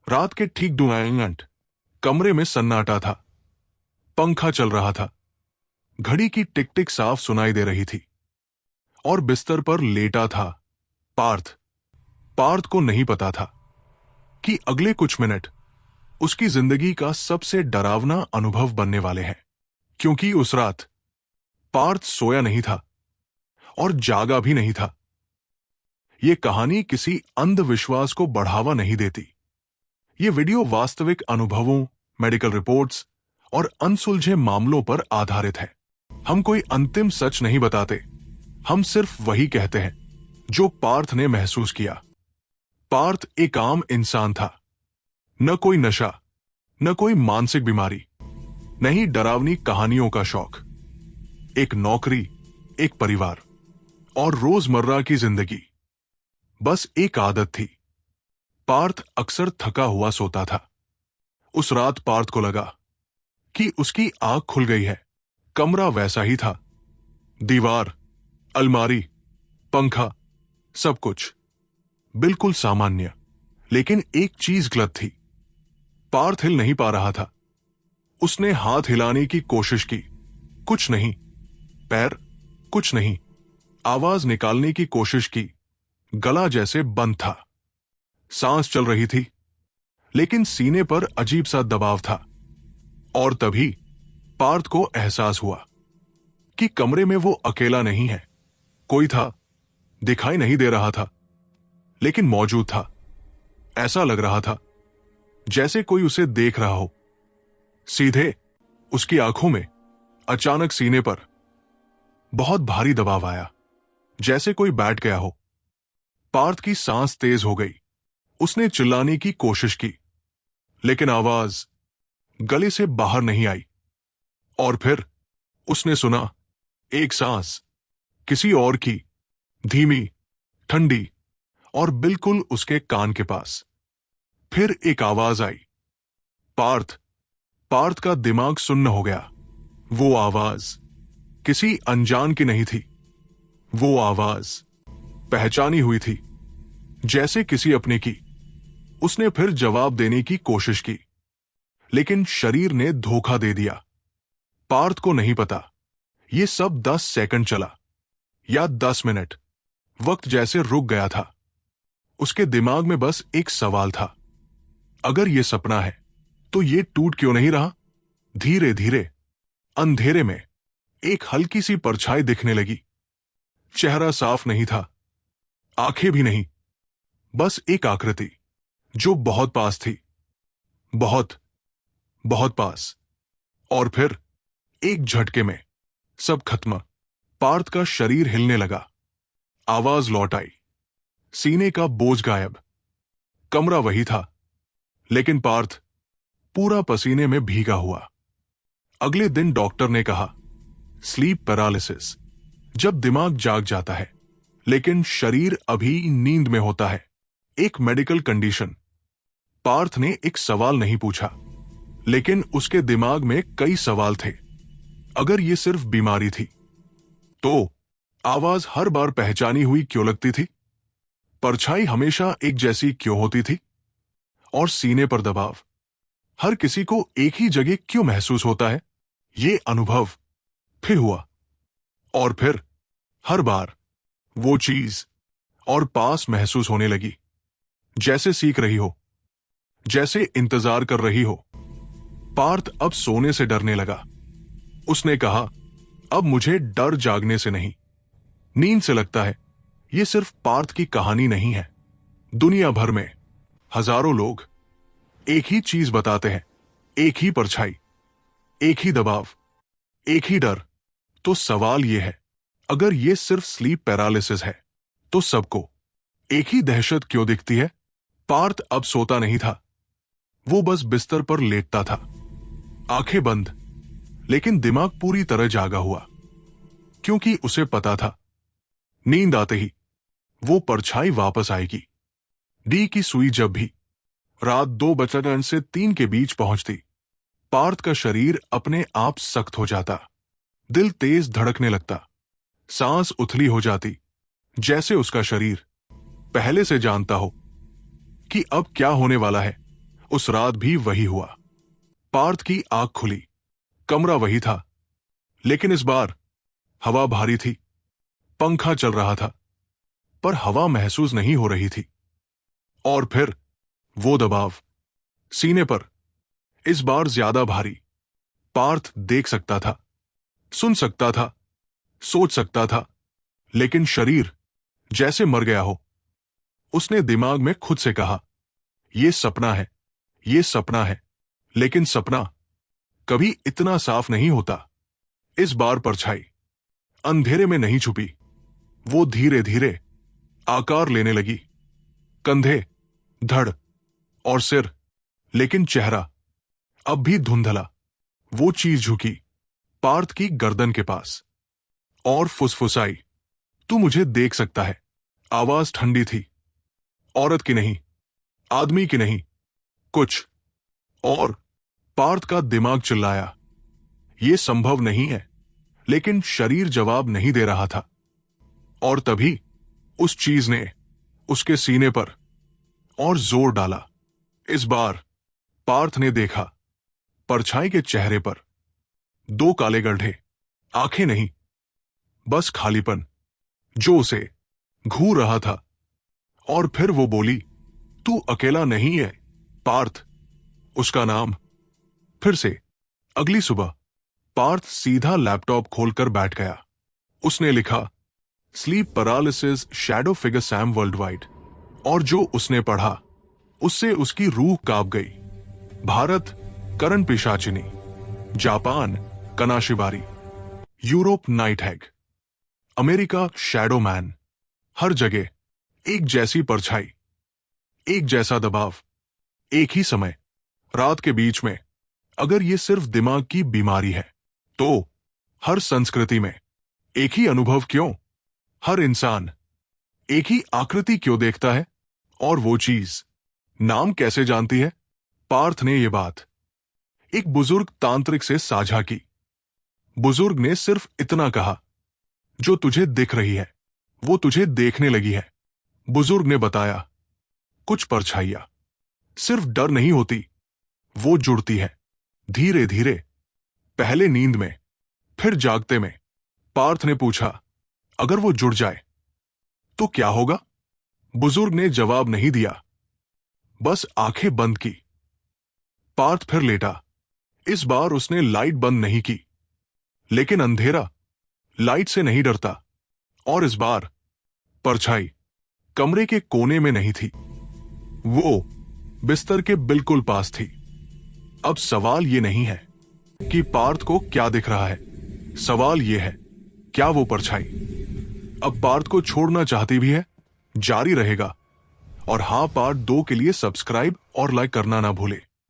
रात के ठीक 2 कमरे में सन्नाटा था। पंखा चल रहा था। घड़ी की टिक टिक साफ सुनाई दे रही थी। और बिस्तर पर लेटा था पार्थ। पार्थ को नहीं पता था कि अगले कुछ मिनट उसकी जिंदगी का सबसे डरावना अनुभव बनने वाले हैं, क्योंकि उस रात पार्थ सोया नहीं था और जागा भी नहीं था। यह कहानी किसी अंधविश्वास को बढ़ावा नहीं देती। ये वीडियो वास्तविक अनुभवों, मेडिकल रिपोर्ट्स और अनसुलझे मामलों पर आधारित है। हम कोई अंतिम सच नहीं बताते, हम सिर्फ वही कहते हैं जो पार्थ ने महसूस किया। पार्थ एक आम इंसान था। न कोई नशा, न कोई मानसिक बीमारी, न ही डरावनी कहानियों का शौक। एक नौकरी, एक परिवार और रोजमर्रा की जिंदगी। बस एक आदत थी। पार्थ अक्सर थका हुआ सोता था। उस रात पार्थ को लगा कि उसकी आंख खुल गई है। कमरा वैसा ही था। दीवार, अलमारी, पंखा, सब कुछ बिल्कुल सामान्य। लेकिन एक चीज गलत थी। पार्थ हिल नहीं पा रहा था। उसने हाथ हिलाने की कोशिश की, कुछ नहीं। पैर, कुछ नहीं। आवाज निकालने की कोशिश की, गला जैसे बंद था। सांस चल रही थी, लेकिन सीने पर अजीब सा दबाव था। और तभी पार्थ को एहसास हुआ कि कमरे में वो अकेला नहीं है। कोई था, दिखाई नहीं दे रहा था, लेकिन मौजूद था। ऐसा लग रहा था जैसे कोई उसे देख रहा हो। सीधे उसकी आंखों में अचानक सीने पर बहुत भारी दबाव आया, जैसे कोई बैठ गया हो। पार्थ की सांस तेज हो गई। उसने चिल्लाने की कोशिश की, लेकिन आवाज गले से बाहर नहीं आई। और फिर उसने सुना एक सांस, किसी और की, धीमी, ठंडी और बिल्कुल उसके कान के पास। फिर एक आवाज आई, पार्थ। पार्थ का दिमाग सुन्न हो गया। वो आवाज किसी अनजान की नहीं थी। वो आवाज पहचानी हुई थी, जैसे किसी अपने की। उसने फिर जवाब देने की कोशिश की, लेकिन शरीर ने धोखा दे दिया। पार्थ को नहीं पता ये सब 10 सेकंड चला या 10 मिनट। वक्त जैसे रुक गया था। उसके दिमाग में बस एक सवाल था, अगर ये सपना है तो ये टूट क्यों नहीं रहा? धीरे धीरे अंधेरे में एक हल्की सी परछाई दिखने लगी। चेहरा साफ नहीं था, आंखें भी नहीं, बस एक आकृति जो बहुत पास थी। बहुत बहुत पास। और फिर एक झटके में सब खत्म। पार्थ का शरीर हिलने लगा। आवाज लौट आई। सीने का बोझ गायब। कमरा वही था, लेकिन पार्थ पूरा पसीने में भीगा हुआ। अगले दिन डॉक्टर ने कहा, स्लीप पैरालिसिस, जब दिमाग जाग जाता है लेकिन शरीर अभी नींद में होता है। एक मेडिकल कंडीशन। पार्थ ने एक सवाल नहीं पूछा, लेकिन उसके दिमाग में कई सवाल थे। अगर ये सिर्फ बीमारी थी, तो आवाज हर बार पहचानी हुई क्यों लगती थी? परछाई हमेशा एक जैसी क्यों होती थी? और सीने पर दबाव हर किसी को एक ही जगह क्यों महसूस होता है? ये अनुभव फिर हुआ, और फिर हर बार वो चीज और पास महसूस होने लगी, जैसे सीख रही हो, जैसे इंतजार कर रही हो। पार्थ अब सोने से डरने लगा। उसने कहा, अब मुझे डर जागने से नहीं, नींद से लगता है। यह सिर्फ पार्थ की कहानी नहीं है। दुनिया भर में हजारों लोग एक ही चीज बताते हैं, एक ही परछाई, एक ही दबाव, एक ही डर। तो सवाल यह है, अगर यह सिर्फ स्लीप पैरालिसिस है, तो सबको एक ही दहशत क्यों दिखती है? पार्थ अब सोता नहीं था। वो बस बिस्तर पर लेटता था, आंखें बंद, लेकिन दिमाग पूरी तरह जागा हुआ, क्योंकि उसे पता था नींद आते ही वो परछाई वापस आएगी। डी की सुई जब भी रात 2 से 3 के बीच पहुंचती, पार्थ का शरीर अपने आप सख्त हो जाता। दिल तेज धड़कने लगता, सांस उथली हो जाती, जैसे उसका शरीर पहले से जानता हो कि अब क्या होने वाला है। उस रात भी वही हुआ। पार्थ की आंख खुली, कमरा वही था, लेकिन इस बार हवा भारी थी। पंखा चल रहा था, पर हवा महसूस नहीं हो रही थी। और फिर वो दबाव सीने पर, इस बार ज्यादा भारी। पार्थ देख सकता था, सुन सकता था, सोच सकता था, लेकिन शरीर जैसे मर गया हो। उसने दिमाग में खुद से कहा, ये सपना है, ये सपना है। लेकिन सपना कभी इतना साफ नहीं होता। इस बार परछाई अंधेरे में नहीं छुपी, वो धीरे धीरे आकार लेने लगी। कंधे, धड़ और सिर, लेकिन चेहरा अब भी धुंधला। वो चीज झुकी पार्थ की गर्दन के पास और फुसफुसाई, तू मुझे देख सकता है। आवाज ठंडी थी, औरत की नहीं, आदमी की नहीं, कुछ और। पार्थ का दिमाग चिल्लाया, ये संभव नहीं है, लेकिन शरीर जवाब नहीं दे रहा था। और तभी उस चीज ने उसके सीने पर और जोर डाला। इस बार पार्थ ने देखा, परछाई के चेहरे पर 2 काले गड्ढे, आंखें नहीं, बस खालीपन जो उसे घूर रहा था। और फिर वो बोली, तू अकेला नहीं है पार्थ। उसका नाम। फिर से अगली सुबह पार्थ सीधा लैपटॉप खोलकर बैठ गया। उसने लिखा, sleep paralysis shadow figure Sam world wide. और जो उसने पढ़ा, उससे उसकी रूह कांप गई। भारत करण पिशाचिनी, जापान कनाशिबारी, यूरोप नाइट हैग, अमेरिका शैडो मैन। हर जगह एक जैसी परछाई, एक जैसा दबाव, एक ही समय, रात के बीच में। अगर ये सिर्फ दिमाग की बीमारी है, तो हर संस्कृति में एक ही अनुभव क्यों? हर इंसान एक ही आकृति क्यों देखता है? और वो चीज नाम कैसे जानती है? पार्थ ने यह बात एक बुजुर्ग तांत्रिक से साझा की। बुजुर्ग ने सिर्फ इतना कहा, जो तुझे दिख रही है वो तुझे देखने लगी है। बुजुर्ग ने बताया, कुछ परछाइयां सिर्फ डर नहीं होती, वो जुड़ती है धीरे धीरे, पहले नींद में, फिर जागते में। पार्थ ने पूछा, अगर वो जुड़ जाए तो क्या होगा? बुजुर्ग ने जवाब नहीं दिया, बस आंखें बंद की। पार्थ फिर लेटा। इस बार उसने लाइट बंद नहीं की, लेकिन अंधेरा लाइट से नहीं डरता। और इस बार परछाई कमरे के कोने में नहीं थी, वो बिस्तर के बिल्कुल पास थी। अब सवाल ये नहीं है कि पार्थ को क्या दिख रहा है, सवाल ये है, क्या वो परछाई अब पार्थ को छोड़ना चाहती भी है? जारी रहेगा। और हाँ, पार्ट 2 के लिए सब्सक्राइब और लाइक करना ना भूले।